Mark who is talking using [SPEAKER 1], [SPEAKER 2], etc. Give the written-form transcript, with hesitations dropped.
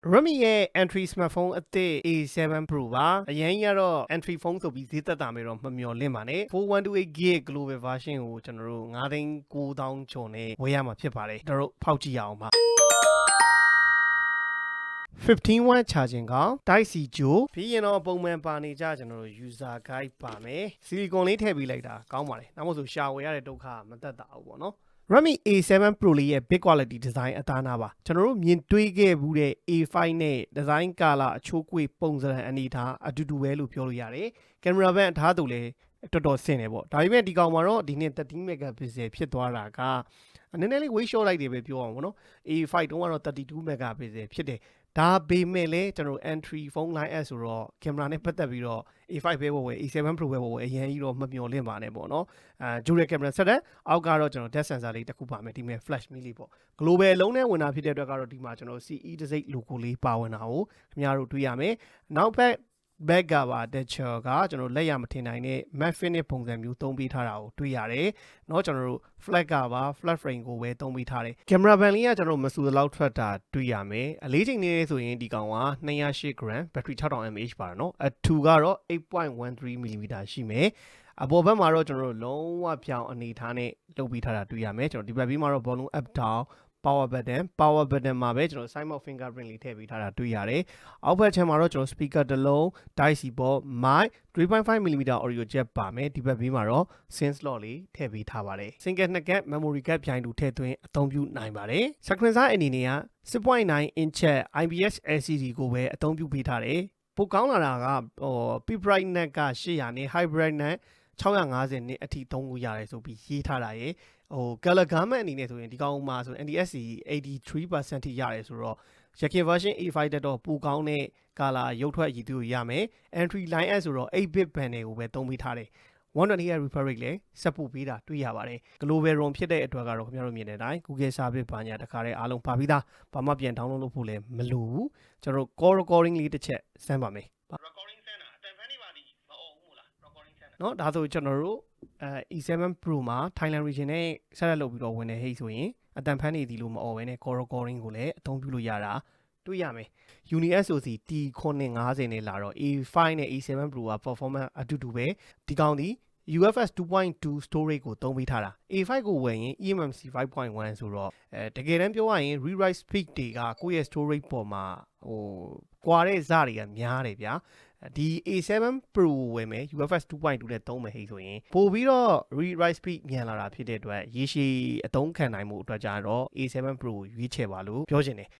[SPEAKER 1] Redmi ရဲ့ entry smartphone အသစ် A7 Pro ပါအရင်ကတော့ entry phone ဆိုပြီးဈေးသက်သာမယ်တော့မမျှော်လင့်ပါနဲ့ 4128GB global version ကိုကျွန်တော်တို့9,900,000ကျော်နဲ့ဝယ်ရမှာဖြစ်ပါတယ်ကျွန်တော်တို့ဖောက်ကြည့်ရအောင်ပါ15 watt charging ကောင် Type C ဂျိုပြီးရင်တော့ပုံမှန်ပါနေကြကျွန်တော်တို့ user guide ပါမယ် silicon လေးထည့်ပေးလိုက်တာကောင်းပါတယ်နောက်မှဆိုရှာဝယ်ရတဲ့ဒုက္ခမသက်သာဘူးပေါ့နော်Redmi A7 Pro လေးရဲ့ big quality design အသားနာပါကျွန်တော်တို့မြင်တွေ့ခဲ့ဘူးတဲ့ A5 နဲ့ design color အချိုးကွေပုံစံအနေထားအတူတူပဲလို့ပြောလို့ရတယ်ကင်မရာဘက်အထားသူလည်းတော်တော်ဆင်တယ်ပေါ့ဒါပေမဲ့ဒီကောင်မှာတော့ဒီနေ့13 megapixel ဖြစ်သွားတာကနည်းနည်းလေး weight short လိုက်တယ်ပဲပြောအောင်ပေါ့နော် A5 တုန်းကတော့32 megapixel ဖြစ်တယ်ဒါပေမဲ့လည်းကျွန်တော် entry phone line S ဆိုတော့ကင်မရာနဲ့ပတ်သက်ပြီးတော့ A5 ပဲဝယ် A7 Pro ပဲဝယ်အရင်ကြီးတော့မမျှော်လင့်ပါနဲ့ပေါ့နော်ဂျူရယ်ကင်မရာဆက်တဲ့အောက်ကတော့ကျွန်တော် depth sensor လေးတစ်ခုပါမယ်ဒီမဲ့ flash မီလေးပေါ့ global လုံးနဲ့ဝင်တာဖြစ်တဲ့အတွက်ကတော့ဒီမှာကျွန်တော် CE တစ်စိတ် logo လေးပါဝင်တာကိုခင်ဗျားတို့တွေ့ရမယ်နောက်ဘက်back cover texture ကကျွန်တော်လက်ရမထင်နိုင်တဲ့ matte finish ပုံစံမျိုးသုံးပေးထားတာကိုတွေ့ရတယ်เนาะကျွန်တော်တို့ flat cover flat frame ကိုပဲသုံးပေးထားတယ် camera band လေးကကျွန်တော်မစူလောက်ထွက်တာတွေ့ရမယ်အလေးချိန်လေးဆိုရင်ဒီကောင်က 208g battery 6000 mAh ပါเนาะအထူကတော့ 8.13mm ရှိမယ်အပေါ်ဘက်မှာတော့ကျွန်တော်တို့လုံးဝပြောင်းအနေထားနဲ့လုပ်ပေးထားတာတွေ့ရမယ်ကျွန်တော်ဒီဘက်ပြီးမှာတော့ volume up down power button မှာပဲကျွန်တော် side mount fingerprint လေးထည့်ပေးထားတာတွေ့ရတယ်။အောက်ဘက်ချမ်းမှာတော့ကျွန်တော် speaker တစ်လုံး Type C port mic 3.5mm audio jack ပါမယ်ဒီဘက်ဘေးမှာတော့ SIM slot လေးထည့်ပေးထားပါတယ်။ single 2 memory card ပြိုင်တူထည့်သွင်းအသုံးပြုနိုင်ပါတယ်။ screen size အနေနဲ့က 6.9 inch IPS LCD ကိုပဲအသုံးပြုပေးထားတယ်။ပိုကောင်းလာတာကpeak brightness က800နဲ့ high brightness 650နဲ့အထိသုံးလို့ရတယ်ဆိုပြီးရေးထားတာရယ်color gamut အနေနဲ့ဆိုရင်ဒီကောင်မှာဆို NTSC 83% ထိရတယ်ဆိုတော့ရခင် version A5 တက်တော့ပိုကောင်းတဲ့ color ရုပ်ထွက်ရည်သွေးရမယ် entry line S ဆိုတော့ 8bit band တွေကိုပဲသုံးပေးထားတယ်128 refresh rate လည်းဆက်ပို့ပေးတာတွေ့ရပါတယ် global ROM ဖြစ်တဲ့အတွက်ကတော့ခင်ဗျားတို့မြင်တဲ့အတိုင်း Google service ဘာညာတခါတည်းအားလုံးပါပြီးသားဘာမှပြန် download လုပ်ဖို့လည်းမလိုဘူးကျွန်တော် call recording လေးတစ်ချက်စမ်းပါမယ် recording စမ်းတာအတန်ဖန်နေပါသည်မအော်ဘူးမို့လား recording စမ်းတာเนาะဒါဆိုကျွန်တော်တို့E7 Pro မှာ Thailand region နဲ့ဆက်လက်လုပ်ပြီးတော့ဝင်နေဟိတ်ဆိုရင်အတန်ဖန်နေသည်လို့မအော်ဘဲနဲ့ call recording ကိုလည်းအသုံးပြုလို့ရတာတွေ့ရမယ် Uni SoC T950 နဲ့လာတော့ A5 နဲ့ A7 Pro က performance အတူတူပဲဒီကောင်ဒီUFS 2.2 storage ကိုသုံးပေးထားတာ A5 ကိုဝယ်ရင် eMMC 5.1 ဆိုတော့တကယ်တမ်းပြောရရင် rewrite speed တွေကကိုယ့်ရဲ့ storage ပေါ်မှာကွာတဲ့ဇတွေကများတယ်ဗျာဒီ A7 Pro ဝယ်မယ် UFS 2.2 နဲ့သုံးမယ်ဟိဆိုရင်ပို့ပြီးတော့ rewrite speed မြန်လာတာဖြစ်တဲ့အတွက်ရေရှည်အသုံးခံနိုင်မှုအတွက်ကြတော့ A7 Pro ရွေးချယ်ပါလို့ပြောချင်တယ်